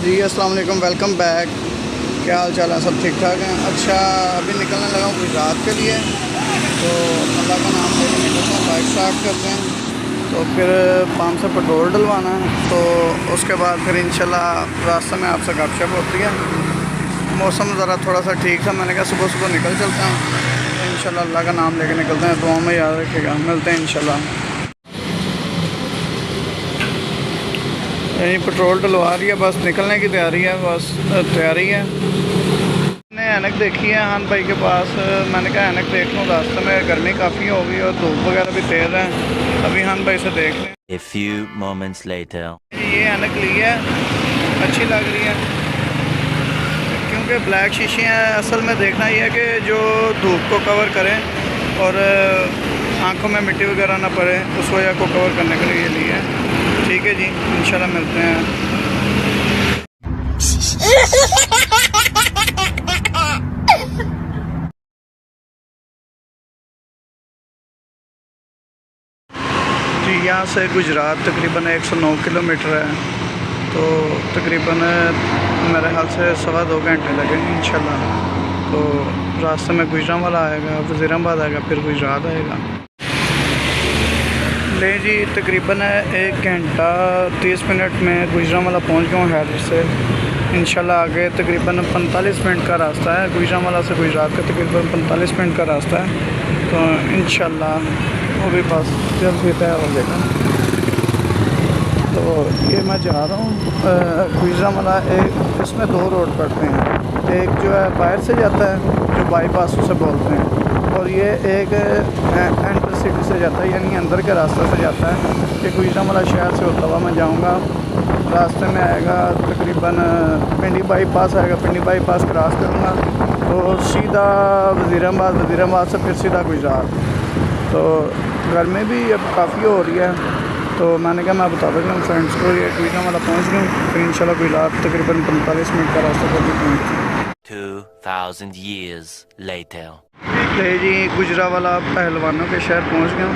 जी अस्सलाम वालेकुम, welcome back. क्या हाल चाल है? सब ठीक ठाक हैं। अच्छा, अभी निकलने लगा हूँ गुजरात के लिए, तो अल्लाह का नाम लेके निकलते हैं। बाइक स्टार्ट करते हैं, तो फिर पंप से पेट्रोल डलवाना है, तो उसके बाद फिर इंशाल्लाह रास्ते में आपसे गपशप होती है। मौसम ज़रा थोड़ा सा ठीक था, मैंने कहा सुबह सुबह निकल चलते हैं, तो इंशाल्लाह अल्लाह का नाम लेके निकलते हैं। दुआ में याद रखिएगा, मिलते हैं इंशाल्लाह। यहीं पेट्रोल डलवा रही है, बस निकलने की तैयारी है, बस तैयारी है। मैंने ऐनक देखी है हान भाई के पास, मैंने कहा ऐनक देख लूँ, रास्ते में गर्मी काफ़ी होगी और धूप वगैरह भी तेज़ है। अभी हान भाई से देख लें। A few moments later. ये ऐनक ली है, अच्छी लग रही है क्योंकि ब्लैक शीशे हैं। असल में देखना ये है कि जो धूप को कवर करें और आँखों में मिट्टी वगैरह ना पड़े, उस वजह को कवर करने के लिए ली है। ठीक है जी, इंशाल्लाह मिलते हैं। जी यहाँ से गुजरात तकरीबन 109 किलोमीटर है, तो तकरीबन मेरे ख्याल से 1.25 घंटे लगेंगे इंशाल्लाह। तो रास्ते में गुजरांवाला आएगा, वज़ीराबाद आएगा, फिर गुजरात आएगा। ले जी, तकरीबन 1 घंटा 30 मिनट में गुजरांवाला पहुँच गया हूँ हैदर से। इंशाल्लाह आगे तकरीबन 45 मिनट का रास्ता है, गुजरांवाला से गुजरात का तकरीबन 45 मिनट का रास्ता है। तो इंशाल्लाह वो भी बस जल्द तय हो जाएगा। तो ये मैं जा रहा हूँ गुजरांवाला। एक इसमें 2 रोड पड़ते हैं, एक जो है बाहर से जाता है, जो बाईपास उसे बोलते हैं, और ये एक एंटर सिटी से जाता है, यानी अंदर के रास्ते से जाता है। कि गुजरांवाला शहर से होता हुआ मैं जाऊँगा, रास्ते में आएगा तकरीबन पिंडी बाईपास आएगा, पिंडी बाईपास क्रॉस करूँगा तो सीधा वज़ीराबाद, वज़ीराबाद से फिर सीधा गुजरात। तो गर्मी भी अब काफ़ी हो रही है, तो मैंने कहा मैं बता देता हूँ फ्रेंड्स को, ये गुजरांवाला पहुँच गया हूँ, फिर इंशाल्लाह गुजरात तकरीबन 45 मिनट का रास्ता कर भी पहुँच। 2000 years later. जी गुजरांवाला पहलवानों के शहर पहुँच गया हूँ।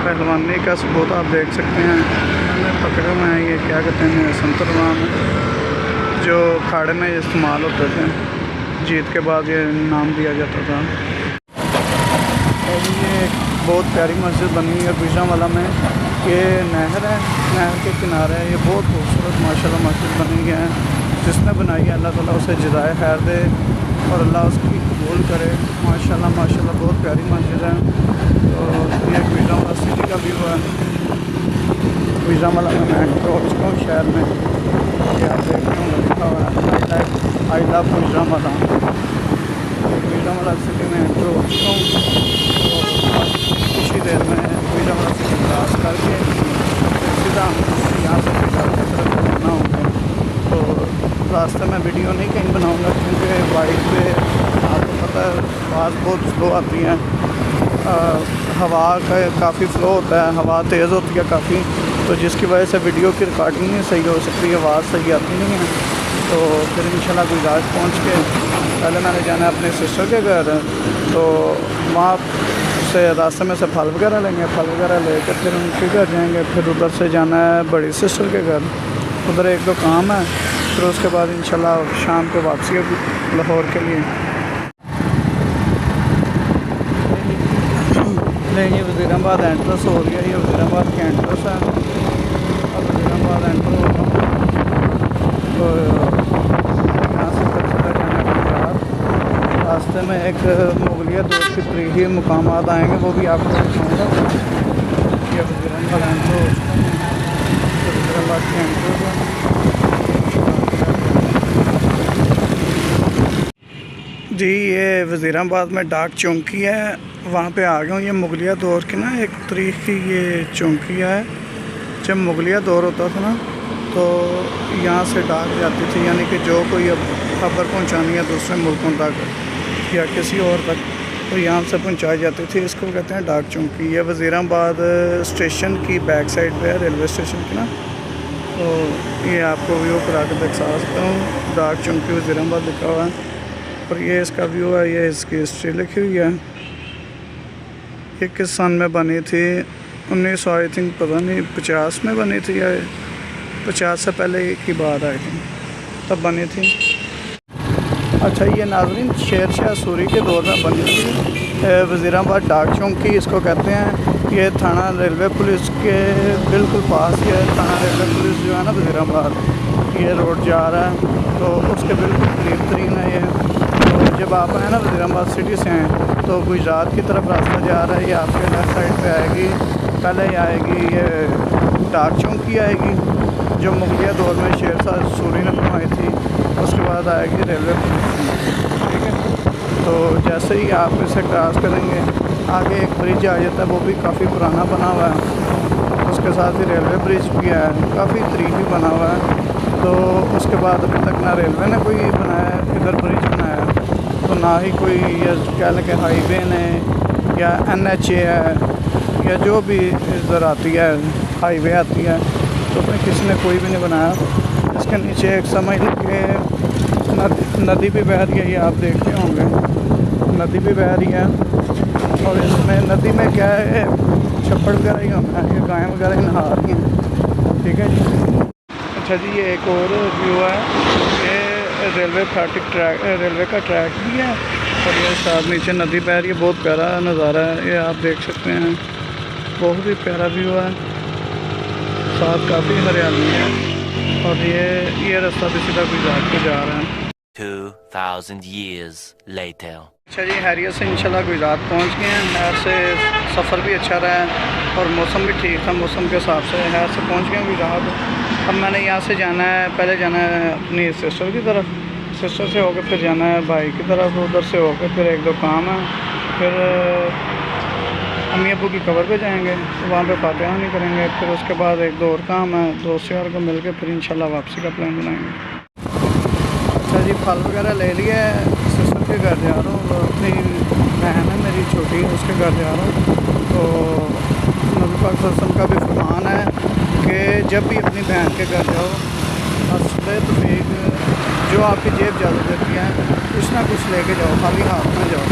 पहलवानी का सबूत आप देख सकते हैं, मैंने पकड़े हुए हैं, ये क्या कहते हैं, संतरवान, जो खाड़े में इस्तेमाल होते थे। जीत के बाद ये नाम दिया जाता था। और ये बहुत प्यारी मस्जिद बनी है गुजरांवाला में, ये नहर है, नहर के किनारे है। ये बहुत खूबसूरत माशाल्लाह मस्जिद बनी है। जिसने बनाई है अल्लाह ताला उसे जज़ाए खैर दे और अल्लाह उसकी कबूल करे। माशाल्लाह माशाल्लाह बहुत प्यारी मस्जिद है। तो ये गुजरांवाला सिटी का व्यू है। गुजरांवाला में मैं पहुँच चुका हूँ शहर में, ये आप देख रहे हो लिखा हुआ है I love Gujranwala. Gujranwala city में एंटर हो चुका हूँ, कुछ ही देर में गुजरांवाला सिटी क्रॉस करके सीधा यहाँ से गुजरात की तरफ जाना होगा। तो रास्ते में वीडियो नहीं कहीं बनाऊँगा क्योंकि बाइक पे आपको पता है आवाज़ बहुत स्लो आती है, हवा का काफ़ी फ़्लो होता है, हवा तेज़ होती है काफ़ी, तो जिसकी वजह से वीडियो की रिकॉर्डिंग नहीं सही हो सकती, आवाज़ सही आती नहीं है। तो फिर इंशाल्लाह गुजरात पहुँच के पहले मैंने जाना है अपने सिस्टर के घर, तो वहाँ से रास्ते में से फल वगैरह लेंगे, फल वगैरह लेकर फिर उनके घर जाएंगे। फिर उधर से जाना है बड़ी सिस्टर के घर, उधर 1-2 काम है, फिर उसके बाद इंशाल्लाह शाम को वापसी है लाहौर के लिए। नहीं, ये वज़ीराबाद एंट्रेंस हो रही है, ये वज़ीराबाद की एंट्रेंस है। अब वज़ीराबाद एंटर हो रहा हूँ, तो यहाँ से फिर सीधा जाना है गुजरात। रास्ते में एक मुगलिया दौर की तरीखी मुकामात आएँगे, वो भी आपको दिखाऊँगा। ये वज़ीराबाद एंटर हो चुका है, वज़ीराबाद की एंट्रेंस है जी। ये वज़ीराबाद में डाक चौंकी है, वहाँ पे आ गया हूँ। ये मुगलिया दौर की ना एक तारीख की ये चौंकी है। जब मुगलिया दौर होता था ना, तो यहाँ से डाक जाती थी, यानी कि जो कोई अब खबर पहुँचानी है दूसरे मुल्कों तक या किसी और तक, तो यहाँ से पहुँचाई जाती थी। इसको कहते हैं डाक चौंकी। ये वज़ीराबाद स्टेशन की बैक साइड पे है, रेलवे स्टेशन की ना, तो ये आपको व्यू करा के दिखा सकता हूँ। डाक चौंकी वज़ीराबाद लिखा हुआ है, और ये इसका व्यू है, ये इसकी हिस्ट्री लिखी हुई है। ये किस सन में बनी थी? 1900 आई थिंक, पता नहीं 50 में बनी थी या 50 से पहले की बात आई थी। तब बनी थी। अच्छा, ये नाज़रीन शेर शाह सूरी के दौर में बनी थी। वज़ीराबाद डाक चौकी इसको कहते हैं। ये थाना रेलवे पुलिस के बिल्कुल पास ही है। थाना रेलवे पुलिस जो है ना वज़ीराबाद, ये रोड जा रहा है तो उसके बिल्कुल करीब तरीन है ये। तो जब आप आए ना वज़ीराबाद सिटी से हैं तो गुजरात की तरफ रास्ता जा रहा है, ये आपके लेफ़्ट साइड पे आएगी। पहले ही आएगी ये डाक चौकी आएगी जो मुगलिया दौर में शेर शाह सूरी ने बनवाई थी। उसके बाद आएगी रेलवे पुलिस, ठीक है। तो जैसे ही आप इसे क्रॉस करेंगे आगे एक ब्रिज आ जाता है, वो भी काफ़ी पुराना बना हुआ है। उसके साथ ही रेलवे ब्रिज भी है, काफ़ी तरीकी बना हुआ है। तो उसके बाद अभी तक ना रेलवे ने कोई बनाया इधर ब्रिज बनाया, तो ना ही कोई ये कह लें कि हाईवे ने या NHA है या जो भी इधर आती है हाईवे आती है, तो उसमें किसी ने कोई भी नहीं बनाया। इसके नीचे एक समझ के नदी भी बह रही है, ये आप देखते होंगे नदी भी बह रही है। और इसमें नदी में क्या है, छप्पड़ वगैरह ही होना है, ये गायें वगैरह ही नहा रही हैं, ठीक है जी। अच्छा जी, ये एक और व्यू है, ये रेलवे रेलवे का ट्रैक भी है और ये साथ नीचे नदी बह रही है। बहुत प्यारा नज़ारा है, ये आप देख सकते हैं, बहुत ही प्यारा व्यू है। साथ काफ़ी हरियाली है और ये रास्ता भी सीधा गुजरात को जा रहा है। 2000 years later. अच्छा जी, हैरियत से इंशाल्लाह गुजरात पहुंच गए हैं। नहर से सफ़र भी अच्छा रहा है और मौसम भी ठीक था, मौसम के हिसाब से नहर से पहुंच गए हैं गुजरात। अब मैंने यहाँ से जाना है, पहले जाना है अपनी सिस्टर की तरफ, सिस्टर से होकर फिर जाना है भाई की तरफ, उधर से होकर फिर एक दो काम है, फिर अम्मी अब्बू की कब्र पे जाएंगे, तो वहाँ पे फातिहा नहीं करेंगे। फिर उसके बाद एक दो और काम है, दोस्त यार को मिल के फिर इंशाल्लाह वापसी का प्लान बनाएंगे। अच्छा जी, फल वगैरह ले लिए, सिस्टर के घर जा रहा हूँ, अपनी बहन है मेरी छोटी, उसके घर जा रहा हूँ। तो नबी पाक सल्लल्लाहु अलैहि वसल्लम का भी फरमान है कि जब भी अपनी बहन के घर जाओ, तो जो आपकी जेब इजाज़त देती है कुछ ना कुछ लेके जाओ, खाली हाथ ना जाओ।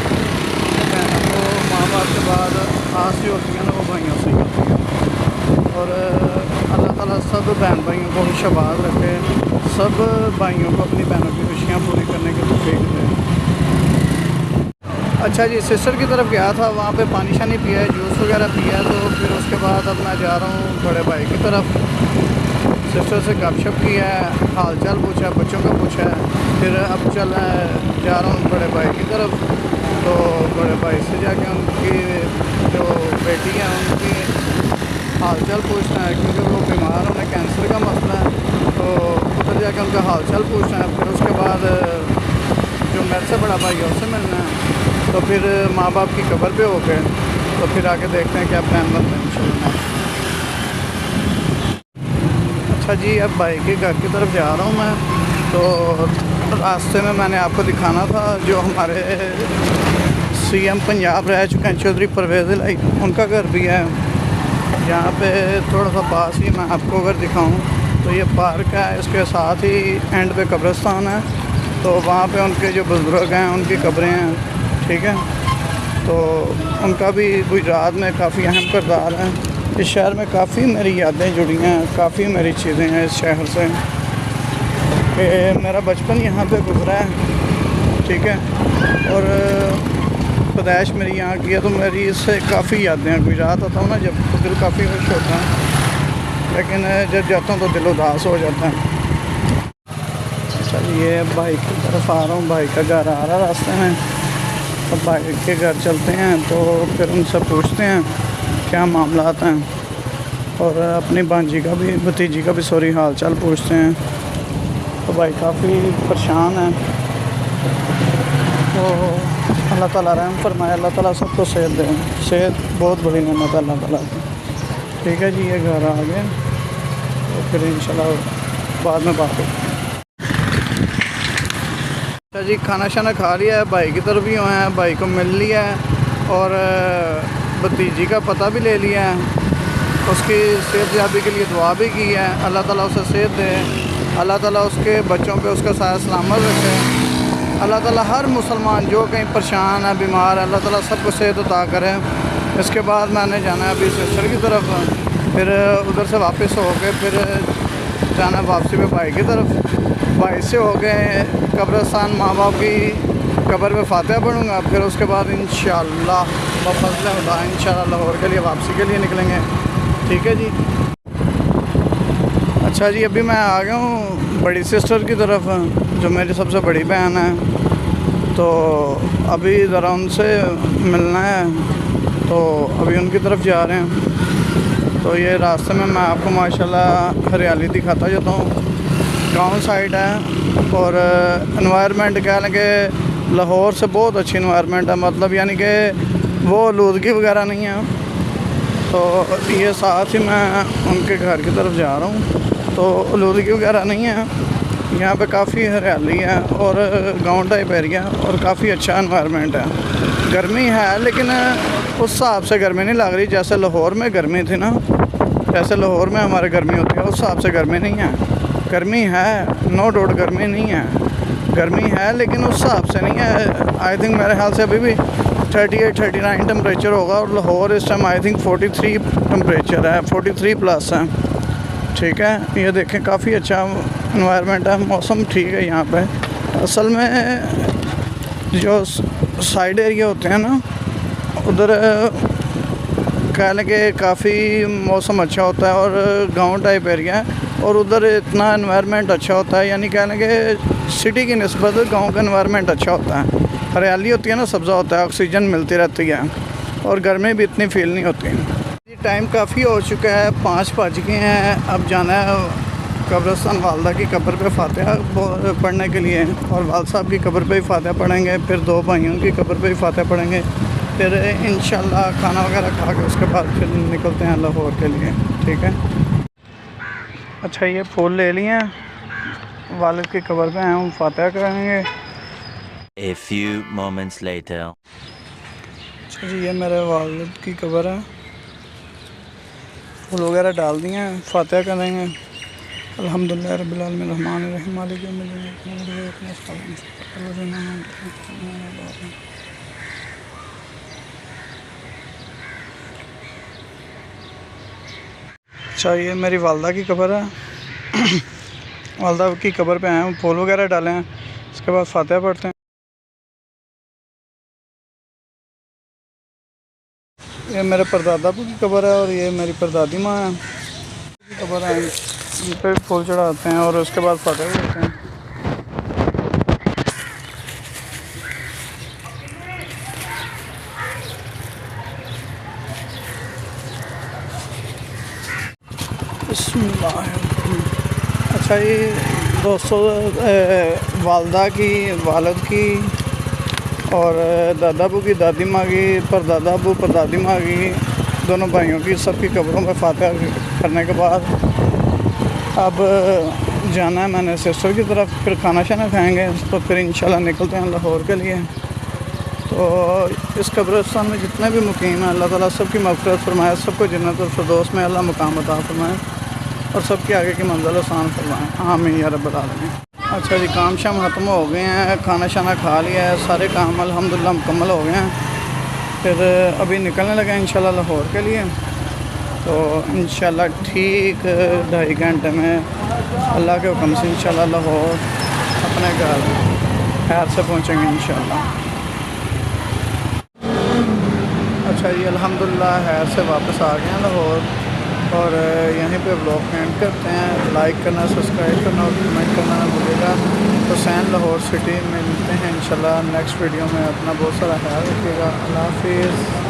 बहनों को माँ बाप के बाद आस जो होती है ना, वो भाइयों से ही होती है। और अल्लाह ताला सब बहन भाइयों को शाबाश रखे, सब भाइयों को अपनी बहनों की खुशियाँ पूरी करने की तौफीक दे। अच्छा जी, सिस्टर की तरफ गया था, वहाँ पे पानी शानी पिया है, जूस वगैरह पिया, तो फिर उसके बाद अब मैं जा रहा हूँ बड़े भाई की तरफ। सिस्टर से गपशप किया है, हाल चाल पूछा, बच्चों का पूछा है, फिर अब जा रहा हूँ बड़े भाई की तरफ। तो बड़े भाई से जाके उनकी जो बेटी है उनकी हाल चाल पूछना है, क्योंकि वो बीमार है, उन्हें कैंसर का मसला है, तो उधर जाके उनका हाल चाल पूछना है। फिर उसके बाद जो मेरे से बड़ा भाई है उससे मिलना है, तो फिर माँ बाप की कब्र पे हो गए, तो फिर आगे देखते हैं क्या प्लान बनता है इंशाल्लाह। अच्छा जी, अब भाई के घर की तरफ जा रहा हूँ मैं। तो रास्ते में मैंने आपको दिखाना था जो हमारे CM पंजाब रह चुके हैं चौधरी परवेज़ इलाही, उनका घर भी है यहाँ पे थोड़ा सा पास ही। मैं आपको अगर दिखाऊँ तो ये पार्क है, इसके साथ ही एंड पे कब्रिस्तान है, तो वहाँ पे उनके जो बुज़ुर्ग हैं उनकी कब्रें हैं, ठीक है। तो उनका भी गुजरात में काफ़ी अहम किरदार है। इस शहर में काफ़ी मेरी यादें जुड़ी हैं, काफ़ी मेरी चीज़ें हैं इस शहर से, कि मेरा बचपन यहाँ पे गुजरा है, ठीक है। और पैदाइश मेरी यहाँ की है, तो मेरी इससे काफ़ी यादें हैं। गुजरात आता हूँ ना जब, तो दिल काफ़ी खुश होता है, लेकिन जब जाता हूँ तो दिल उदास हो जाता है। चलिए भाई की तरफ आ रहा हूँ, भाई का घर आ रहा है रास्ते में, अब भाई के घर चलते हैं, तो फिर उनसे पूछते हैं क्या मामलात हैं, और अपनी भांजी का भी, भतीजी का भी सॉरी हाल चाल पूछते हैं। तो भाई काफ़ी परेशान है, तो अल्लाह ताला रहम फरमाए, अल्लाह ताला सबको सेहत दे, सेहत बहुत बड़ी नेमत है अल्लाह ताला की, ठीक है जी। ये घर आ गए, तो फिर इंशाल्लाह बाद में बात होगी। अच्छा जी, खाना शाना खा लिया है, भाई की तरफ भी हुए हैं, भाई को मिल लिया है और भतीजी का पता भी ले लिया है, उसकी सेहतयाबी के लिए दुआ भी की है। अल्लाह ताला उसे सेहत दे, अल्लाह ताला उसके बच्चों पे उसका साया सलामत रखे। अल्लाह ताला हर मुसलमान जो कहीं परेशान है, बीमार है, अल्लाह ताला सबको सेहत अता करे। इसके बाद मैंने जाना है अभी सिस्टर की तरफ, फिर उधर से वापस हो के फिर जाना वापसी पे भाई की तरफ। भाई से हो गए कब्रिस्तान माँ बाप की कब्र में फातिहा पढ़ूँगा, फिर उसके बाद इंशाअल्लाह बफज़ल खुदा इंशाअल्लाह लाहौर के लिए वापसी के लिए निकलेंगे। ठीक है जी। अच्छा जी, अभी मैं आ गया हूँ बड़ी सिस्टर की तरफ, जो मेरी सबसे बड़ी बहन है। तो अभी ज़रा उनसे मिलना है, तो अभी उनकी तरफ जा रहे हैं। तो ये रास्ते में मैं आपको माशाल्लाह हरियाली दिखाता जाता हूँ। गांव साइड है और एनवायरनमेंट कह लें कि लाहौर से बहुत अच्छी एनवायरनमेंट है, मतलब यानी कि वो आलूदगी वगैरह नहीं है। तो ये साथ ही मैं उनके घर की तरफ जा रहा हूँ, तो आलूदगी वगैरह नहीं है। यहाँ पे काफ़ी हरियाली है और गांव टाइप एरिया और काफ़ी अच्छा एनवायरनमेंट है। गर्मी है लेकिन उस हिसाब से गर्मी नहीं लग रही जैसे लाहौर में गर्मी थी ना, जैसे लाहौर में हमारे गर्मी होती है उस हिसाब से गर्मी नहीं है। गर्मी है, नो डाउट गर्मी नहीं है, गर्मी है लेकिन उस हिसाब से नहीं है। आई थिंक मेरे ख्याल से अभी भी 38-39 टेम्परेचर होगा और लाहौर इस टाइम आई थिंक 43 टेम्परेचर है, 43 प्लस है। ठीक है, ये देखें काफ़ी अच्छा एनवायरनमेंट है, मौसम ठीक है यहाँ पे। असल में जो साइड एरिया होते हैं ना, उधर कह लें कि काफ़ी मौसम अच्छा होता है और गांव टाइप एरिया है और उधर इतना एनवायरनमेंट अच्छा होता है, यानी कह लें कि सिटी की निस्बत गांव का एनवायरनमेंट अच्छा होता है। हरियाली होती है ना, सब्ज़ा होता है, ऑक्सीजन मिलती रहती है और गर्मी भी इतनी फील नहीं होती। टाइम काफ़ी हो चुका है, 5 बज गए हैं। अब जाना है कब्रिस्तान वालदा की कब्र पे फातिहा पढ़ने के लिए, और वाल साहब की कब्र पे ही फातिहा पढ़ेंगे, फिर 2 भाइयों की कब्र पे ही फातिहा पढ़ेंगे, फिर इंशाल्लाह खाना वगैरह खा के उसके बाद फिर निकलते हैं लाहौर के लिए। ठीक है। अच्छा, ये फूल ले लिए हैं, वालिद की कब्र पे हैं, हम फातिहा करेंगे। A few moments later. अच्छा जी, ये मेरे वालिद की कब्र है, फूल वगैरह डाल दिए हैं, फातिहा करेंगे। अल्हम्दुलिल्लाह रब्बिल आलमीन रहमानिर रहीम मालिक यौमिद्दीन। अच्छा, ये मेरी वालदा की कब्र है, वालदा की कब्र पे आए हैं, फूल वगैरह डाले हैं, उसके बाद फातिहा पढ़ते हैं। ये मेरे परदादा की कब्र है और ये मेरी परदादी माँ है कब्र है, इन पे फूल चढ़ाते हैं और उसके बाद फातिहा करते हैं। अच्छा, ये दोस्तों वालदा की, वालिद की और दादा अबू की, दादी माँ की, परदादा अबू परदादी माँ की, दोनों भाइयों की, सबकी कब्रों में फातिहा करने के बाद अब जाना है मैंने सिस्टर की तरफ, फिर खाना शाना खाएंगे, तो फिर इंशाल्लाह निकलते हैं लाहौर के लिए। तो इस कब्रिस्तान में जितने भी मुकीम हैं, अल्लाह ताला सबकी मग़फ़िरत फरमाए, सबको जन्नतुल फ़िरदौस में अल्लाह मुकाम अता फरमाए और सबके आगे की मंज़िल आसान फरमाएँ, आमीन या रब्बल आलमीन। अच्छा जी, काम शाम ख़त्म हो गए हैं, खाना शाना खा लिया है, सारे काम अल्हम्दुलिल्लाह मुकम्मल हो गए हैं। फिर अभी निकलने लगे इंशाल्लाह लाहौर के लिए। तो इंशाल्लाह ठीक 2.5 घंटे में अल्लाह के हुक्म से इंशाल्लाह लाहौर अपने घर खैर से पहुँचेंगे इंशाल्लाह। अच्छा जी, अल्हम्दुलिल्लाह खैर से वापस आ गए हैं लाहौर और यहीं पे ब्लॉग एंड करते हैं। लाइक करना, सब्सक्राइब करना और कमेंट करना ना भूलिएगा। तो सैन लाहौर सिटी में मिलते हैं इंशाल्लाह नेक्स्ट वीडियो में। अपना बहुत सारा ख्याल रखिएगा। अल्लाह हाफिज़।